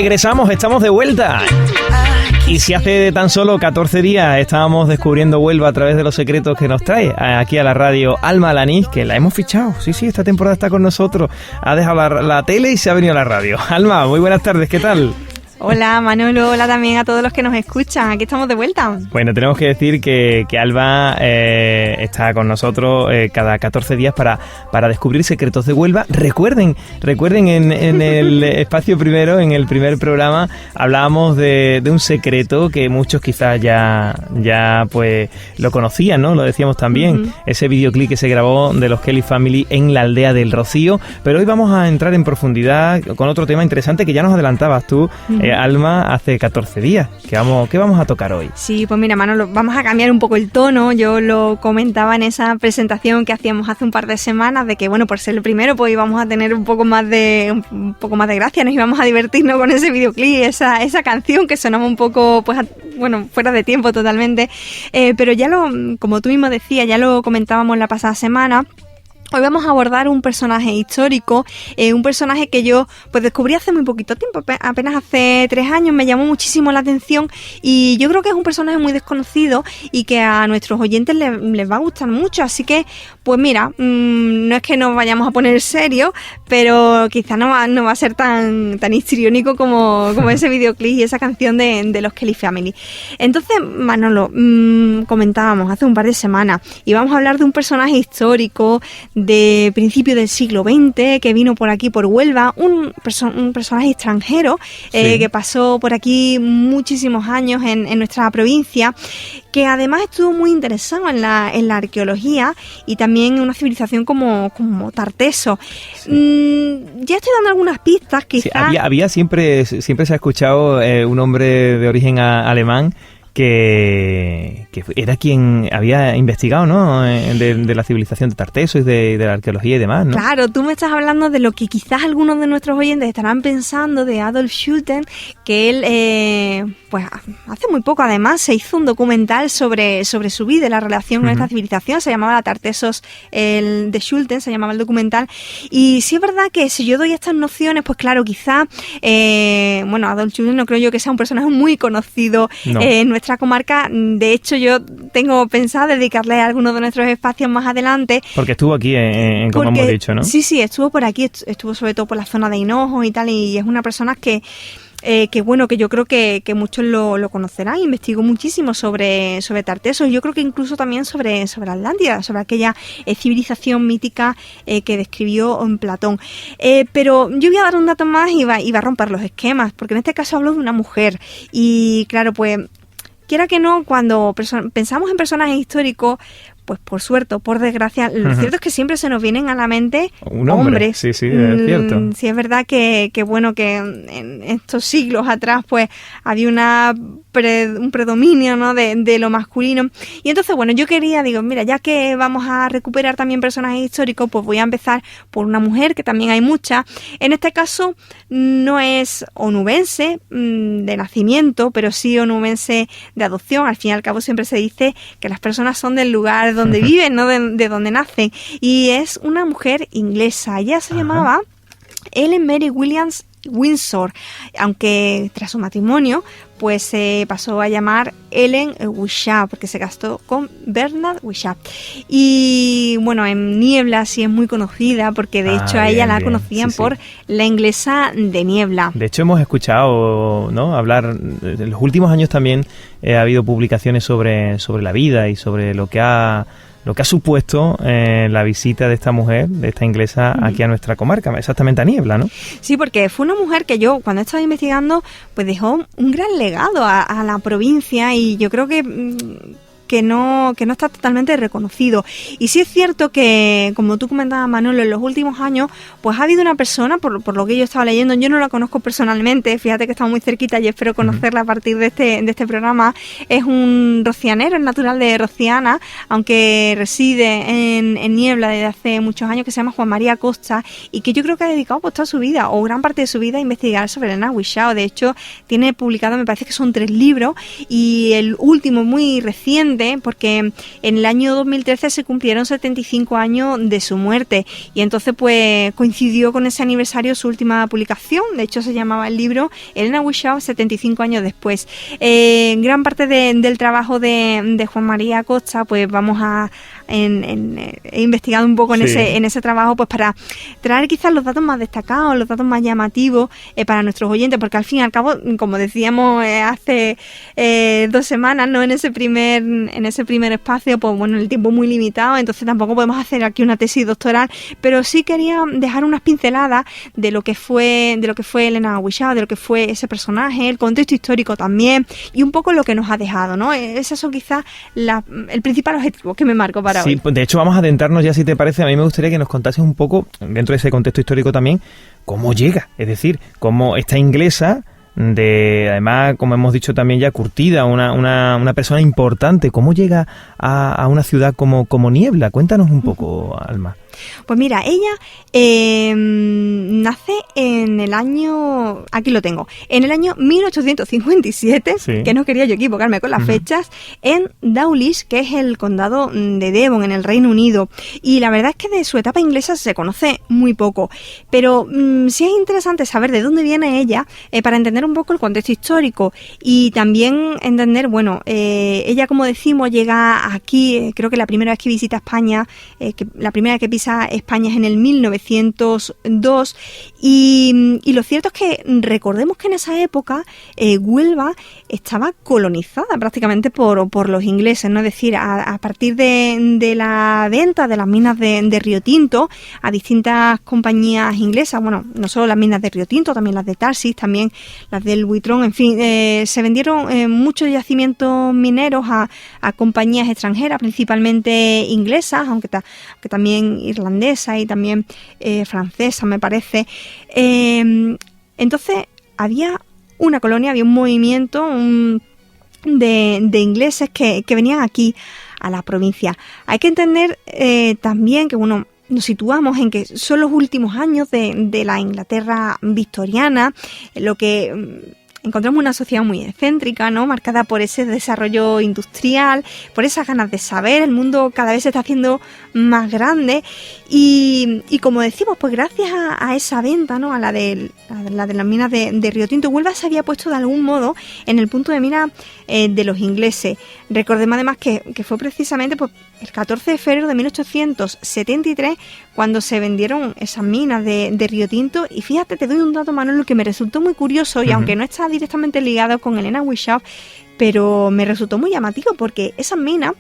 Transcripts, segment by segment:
Regresamos, estamos de vuelta. Y si hace tan solo 14 días estábamos descubriendo Huelva a través de los secretos que nos trae aquí a la radio Alma Alanís, que la hemos fichado. Sí, esta temporada está con nosotros. Ha dejado la tele y se ha venido a la radio. Alma, muy buenas tardes, ¿qué tal? Hola Manolo, hola también a todos los que nos escuchan, aquí estamos de vuelta. Bueno, tenemos que decir que Alba está con nosotros cada 14 días para descubrir secretos de Huelva. Recuerden en el espacio primero, en el primer programa, hablábamos de un secreto que muchos quizás ya pues lo conocían, ¿no? Lo decíamos también, ese videoclip que se grabó de los Kelly Family en la aldea del Rocío. Pero hoy vamos a entrar en profundidad con otro tema interesante que ya nos adelantabas tú, Alma, hace 14 días. ¿Qué vamos a tocar hoy? Sí, pues mira, Manolo, vamos a cambiar un poco el tono. Yo lo comentaba en esa presentación que hacíamos hace un par de semanas, de que, bueno, por ser el primero, pues íbamos a tener un poco más de gracia, nos íbamos a divertirnos con ese videoclip, esa canción que sonaba un poco, pues, fuera de tiempo totalmente. Pero como tú mismo decías, ya lo comentábamos la pasada semana. Hoy vamos a abordar un personaje histórico, un personaje que yo pues descubrí hace muy poquito tiempo, apenas hace 3 años, me llamó muchísimo la atención y yo creo que es un personaje muy desconocido y que a nuestros oyentes les va a gustar mucho, así que pues mira, no es que nos vayamos a poner serios, pero quizá no va a ser tan histriónico como ese videoclip y esa canción de los Kelly Family. Entonces, Manolo, comentábamos hace un par de semanas y vamos a hablar de un personaje histórico de principio del siglo XX, que vino por aquí, por Huelva, un personaje extranjero, sí, que pasó por aquí muchísimos años en nuestra provincia, que además estuvo muy interesado en la arqueología y también en una civilización como Tarteso. Sí. Ya estoy dando algunas pistas, quizás. Sí, había siempre se ha escuchado un hombre de origen alemán que era quien había investigado, ¿no?, de la civilización de Tarteso y de la arqueología y demás, ¿no? Claro, tú me estás hablando de lo que quizás algunos de nuestros oyentes estarán pensando, de Adolf Schulten, que él, pues hace muy poco además se hizo un documental sobre su vida y la relación con esta civilización. Se llamaba La Tartesos de Schulten, se llamaba el documental. Y sí es verdad que si yo doy estas nociones, pues claro, quizás, Adolf Schulten no creo yo que sea un personaje muy conocido en nuestra comarca. De hecho, yo tengo pensado dedicarle a algunos de nuestros espacios más adelante. Porque estuvo aquí, como hemos dicho, ¿no? Sí, estuvo por aquí, estuvo sobre todo por la zona de Hinojo y tal, y es una persona que yo creo que muchos lo conocerán. Investigó muchísimo sobre Tarteso y yo creo que incluso también sobre Atlántida, sobre aquella civilización mítica que describió en Platón. Pero yo voy a dar un dato más y va a romper los esquemas, porque en este caso hablo de una mujer y claro, pues quiera que no, cuando pensamos en personajes históricos, pues por suerte o por desgracia, lo cierto es que siempre se nos vienen a la mente hombres. Sí, es cierto. Sí, es verdad que en estos siglos atrás pues había un predominio, ¿no?, de lo masculino. Y entonces, yo digo, mira, ya que vamos a recuperar también personajes históricos, pues voy a empezar por una mujer, que también hay muchas. En este caso no es onubense de nacimiento, pero sí onubense de adopción. Al fin y al cabo siempre se dice que las personas son del lugar donde viven, no de donde nacen. Y es una mujer inglesa. Ella se llamaba Ellen Mary Williams Windsor, aunque tras su matrimonio pues se pasó a llamar Ellen Wishart, porque se casó con Bernard Wishart. Y en Niebla sí es muy conocida, porque de hecho a ella la conocían por la inglesa de Niebla. De hecho hemos escuchado, ¿no?, hablar, en los últimos años también ha habido publicaciones sobre la vida y sobre lo que ha supuesto la visita de esta mujer, de esta inglesa, aquí a nuestra comarca, exactamente a Niebla, ¿no? Sí, porque fue una mujer que yo, cuando estaba investigando, pues dejó un gran legado a la provincia, y yo creo que no está totalmente reconocido. Y sí es cierto que, como tú comentabas, Manolo, en los últimos años pues ha habido una persona, por lo que yo estaba leyendo, yo no la conozco personalmente, fíjate que estamos muy cerquita y espero conocerla a partir de este programa. Es un rocianero, es natural de Rociana, aunque reside en Niebla desde hace muchos años, que se llama Juan María Costa, y que yo creo que ha dedicado pues toda su vida, o gran parte de su vida, a investigar sobre Ellen Wishart. De hecho, tiene publicado, me parece que son 3 libros, y el último, muy reciente, importante porque en el año 2013 se cumplieron 75 años de su muerte y entonces pues coincidió con ese aniversario su última publicación. De hecho se llamaba el libro Elena Wishaw 75 años después. Gran parte del trabajo de Juan María Acosta pues vamos a he investigado un poco en ese trabajo pues para traer quizás los datos más destacados, los datos más llamativos para nuestros oyentes, porque al fin y al cabo, como decíamos hace 2 semanas, ¿no? en ese primer espacio, pues bueno, el tiempo muy limitado, entonces tampoco podemos hacer aquí una tesis doctoral, pero sí quería dejar unas pinceladas de lo que fue Elena Wishaw, de lo que fue ese personaje, el contexto histórico también, y un poco lo que nos ha dejado, ¿no? Esos son quizás el principal objetivo que me marco para hoy. Sí, de hecho vamos a adentrarnos ya, si te parece. A mí me gustaría que nos contases un poco, dentro de ese contexto histórico también, cómo llega, es decir, cómo esta inglesa, además, como hemos dicho también ya, curtida, una persona importante, cómo llega a una ciudad como Niebla. Cuéntanos un poco, Alma. Pues mira, ella nace en el año, aquí lo tengo, en el año 1857, sí. Que no quería yo equivocarme con las fechas, en Dawlish, que es el condado de Devon, en el Reino Unido. Y la verdad es que de su etapa inglesa se conoce muy poco, pero sí es interesante saber de dónde viene ella para entender un poco el contexto histórico y también entender, bueno, ella, como decimos, llega aquí, creo que la primera vez que visita España, la primera vez que pisa España es en el 1902 y lo cierto es que recordemos que en esa época Huelva estaba colonizada prácticamente por los ingleses, ¿no? Es decir, a partir de la venta de las minas de Río Tinto a distintas compañías inglesas, bueno, no solo las minas de Río Tinto, también las de Tarsis, también las del Buitrón, en fin, se vendieron muchos yacimientos mineros a compañías extranjeras, principalmente inglesas, aunque también irlandesa y también francesa, me parece. Entonces había una colonia, había un movimiento de ingleses que venían aquí a la provincia. Hay que entender también que, bueno, nos situamos en que son los últimos años de la Inglaterra victoriana, lo que encontramos una sociedad muy excéntrica, ¿no? Marcada por ese desarrollo industrial, por esas ganas de saber. El mundo cada vez se está haciendo más grande y como decimos, pues gracias a esa venta, ¿no? A la de las minas de Río Tinto, Huelva se había puesto de algún modo en el punto de mira de los ingleses. Recordemos además que fue precisamente pues, el 14 de febrero de 1873 cuando se vendieron esas minas de Río Tinto. Y fíjate, te doy un dato, Manolo, que me resultó muy curioso y aunque no está directamente ligado con Elena Wishaw, pero me resultó muy llamativo porque esas minas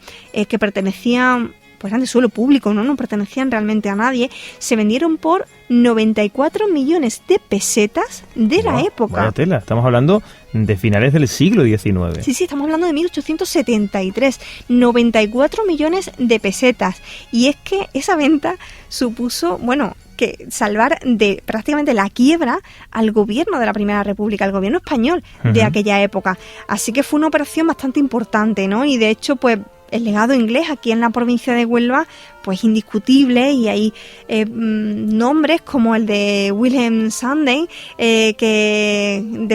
que pertenecían, pues eran de suelo público, no pertenecían realmente a nadie, se vendieron por 94 millones de pesetas de la época. Vaya tela, estamos hablando de finales del siglo XIX. Sí, estamos hablando de 1873, 94 millones de pesetas. Y es que esa venta supuso, bueno, que salvar de prácticamente la quiebra al gobierno de la Primera República, al gobierno español de aquella época. Así que fue una operación bastante importante, ¿no? Y de hecho, pues el legado inglés aquí en la provincia de Huelva, pues indiscutible, y hay nombres como el de Wilhelm Sunday, del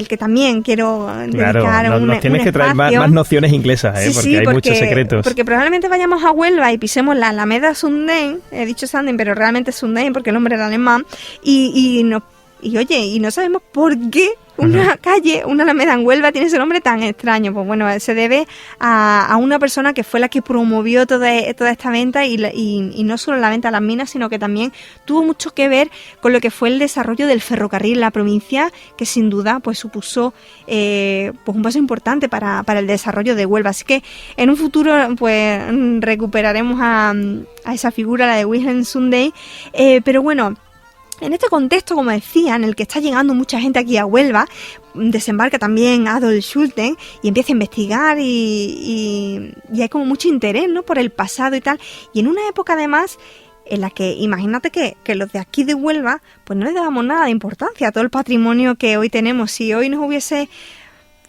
que también quiero dedicar nos tienes que traer más nociones inglesas, porque hay muchos secretos. Porque probablemente vayamos a Huelva y pisemos la Alameda Sunday, he dicho Sunday, pero realmente es Sunday porque el nombre era alemán, y no sabemos por qué una calle, una alameda en Huelva tiene ese nombre tan extraño. Pues bueno, se debe a una persona que fue la que promovió toda esta venta y no solo la venta a las minas, sino que también tuvo mucho que ver con lo que fue el desarrollo del ferrocarril en la provincia, que sin duda pues supuso pues un paso importante para el desarrollo de Huelva. Así que en un futuro pues recuperaremos a esa figura, la de Wilhelm Sunday, pero bueno, en este contexto, como decía, en el que está llegando mucha gente aquí a Huelva, desembarca también Adolf Schulten y empieza a investigar y hay como mucho interés, ¿no?, por el pasado y tal. Y en una época además en la que imagínate que los de aquí de Huelva pues no le dábamos nada de importancia a todo el patrimonio que hoy tenemos. Si hoy nos hubiese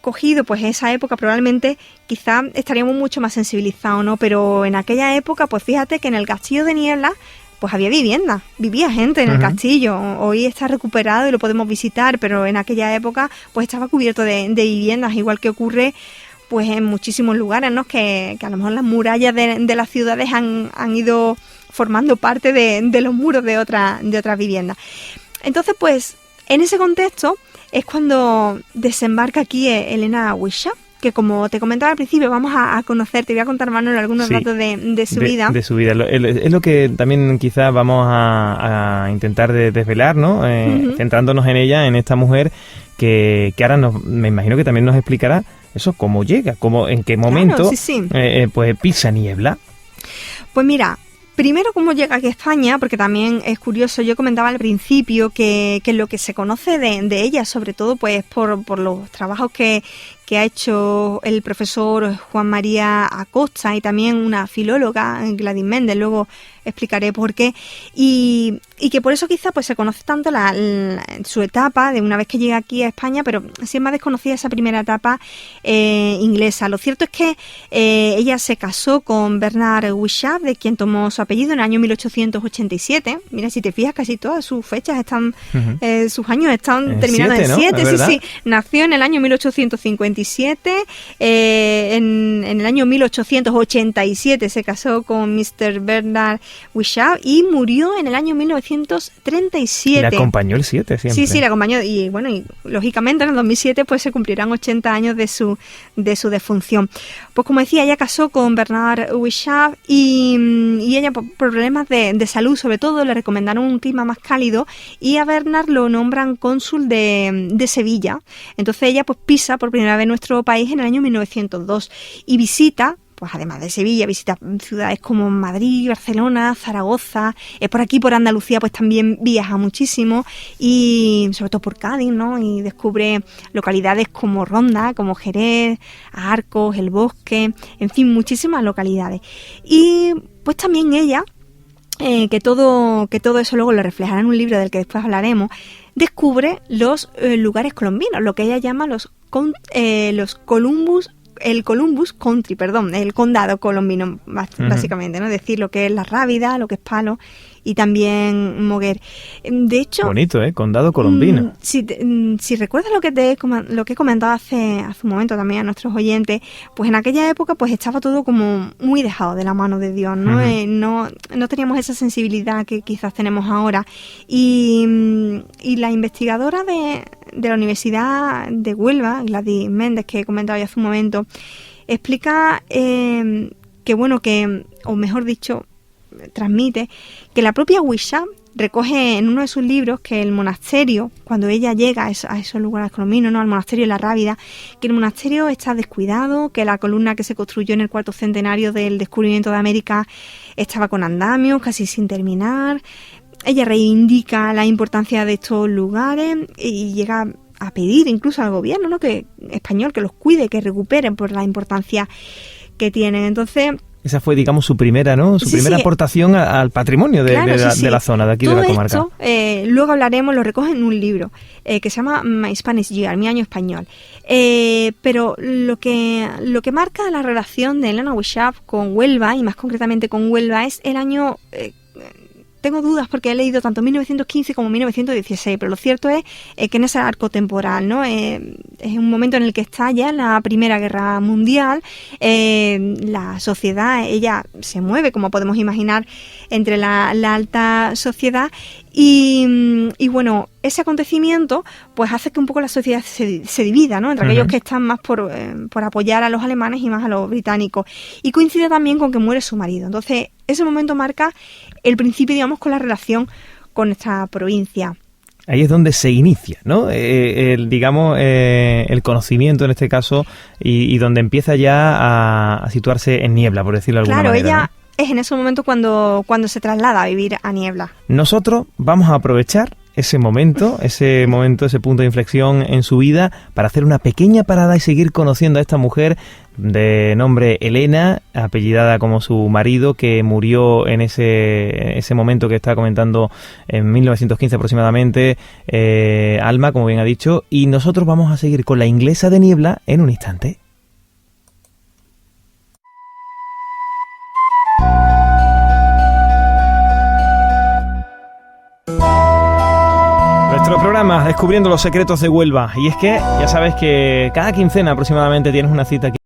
cogido pues esa época, probablemente quizá estaríamos mucho más sensibilizados, ¿no? Pero en aquella época, pues fíjate que en el castillo de Niebla pues había vivienda, vivía gente en el castillo. Hoy está recuperado y lo podemos visitar, pero en aquella época pues estaba cubierto de viviendas, igual que ocurre pues en muchísimos lugares, ¿no? Que a lo mejor las murallas de las ciudades han ido formando parte de los muros de otras viviendas. Entonces, pues, en ese contexto es cuando desembarca aquí Elena Wishaw, que como te comentaba al principio, vamos a conocer, te voy a contar, Manuel, algunos datos de su vida. De su vida. Es lo que también quizás vamos a intentar desvelar, ¿no? Centrándonos en ella, en esta mujer que ahora me imagino que también nos explicará eso, cómo llega, en qué momento, claro, pues pisa Niebla. Pues mira, primero, cómo llega aquí a España, porque también es curioso, yo comentaba al principio que lo que se conoce de ella, sobre todo pues por los trabajos que ha hecho el profesor Juan María Acosta y también una filóloga, Gladys Méndez, luego explicaré por qué, y que por eso quizá pues se conoce tanto su etapa de una vez que llega aquí a España, pero sí es más desconocida esa primera etapa inglesa. Lo cierto es que ella se casó con Bernard Wishaw, de quien tomó su apellido en el año 1887. Mira, si te fijas, casi todas sus fechas están, sus años están terminados en 7, ¿no? Sí. Nació en el año 1857, en el año 1887 se casó con Mr. Bernard Wishaw y murió en el año 1937. Le acompañó el 7 siempre. Sí, le acompañó y bueno, y lógicamente en el 2007 pues se cumplirán 80 años de su defunción. Pues como decía, ella casó con Bernard Wishaw y ella por problemas de salud sobre todo le recomendaron un clima más cálido y a Bernard lo nombran cónsul de Sevilla. Entonces ella pues pisa por primera vez nuestro país en el año 1902 y visita, pues además de Sevilla, visita ciudades como Madrid, Barcelona, Zaragoza, por aquí por Andalucía pues también viaja muchísimo y sobre todo por Cádiz, ¿no? Y descubre localidades como Ronda, como Jerez, Arcos, El Bosque, en fin, muchísimas localidades. Y pues también ella, que todo eso luego lo reflejará en un libro del que después hablaremos, descubre los lugares colombinos, lo que ella llama el Columbus Country, el condado colombino, básicamente, ¿no? Es decir, lo que es La Rábida, lo que es Palo y también Moguer. De hecho... Bonito, Condado colombino. Si recuerdas lo que he comentado hace un momento también a nuestros oyentes, pues en aquella época pues estaba todo como muy dejado de la mano de Dios, ¿no? No teníamos esa sensibilidad que quizás tenemos ahora. Y la investigadora de la Universidad de Huelva, Gladys Méndez, que he comentado ya hace un momento, explica o mejor dicho, transmite que la propia Wishaw recoge en uno de sus libros que el monasterio, cuando ella llega a esos lugares colombinos, ¿no? Al monasterio de La Rábida, que el monasterio está descuidado, que la columna que se construyó en el 4º centenario del descubrimiento de América estaba con andamios, casi sin terminar. Ella reivindica la importancia de estos lugares y llega a pedir incluso al gobierno, ¿no? español que los cuide, que recuperen por la importancia que tienen. Entonces... Esa fue, digamos, su primera, ¿no? Su primera aportación al patrimonio de la zona, de aquí todo de la comarca. Esto, luego hablaremos, lo recoge en un libro que se llama My Spanish Year, Mi Año Español. Pero lo que marca la relación de Elena Wishaw con Huelva, y más concretamente con Huelva, es el año... tengo dudas porque he leído tanto 1915 como 1916, pero lo cierto es que en ese arco temporal, ¿no? Es un momento en el que está ya la Primera Guerra Mundial, la sociedad, ella se mueve, como podemos imaginar, entre la alta sociedad y bueno, ese acontecimiento pues hace que un poco la sociedad se divida, ¿no? Entre aquellos que están más por apoyar a los alemanes y más a los británicos. Y coincide también con que muere su marido. Entonces, ese momento marca el principio, digamos, con la relación con nuestra provincia. Ahí es donde se inicia, ¿no? El conocimiento en este caso y donde empieza ya a situarse en Niebla, por decirlo de alguna manera. Claro, ella... ¿no? Es en ese momento cuando se traslada a vivir a Niebla. Nosotros vamos a aprovechar ese punto de inflexión en su vida para hacer una pequeña parada y seguir conociendo a esta mujer de nombre Elena, apellidada como su marido, que murió en ese momento que estaba comentando en 1915 aproximadamente, Alma, como bien ha dicho, y nosotros vamos a seguir con la inglesa de Niebla en un instante. Nuestro programa Descubriendo los secretos de Huelva. Y es que ya sabes que cada quincena aproximadamente tienes una cita aquí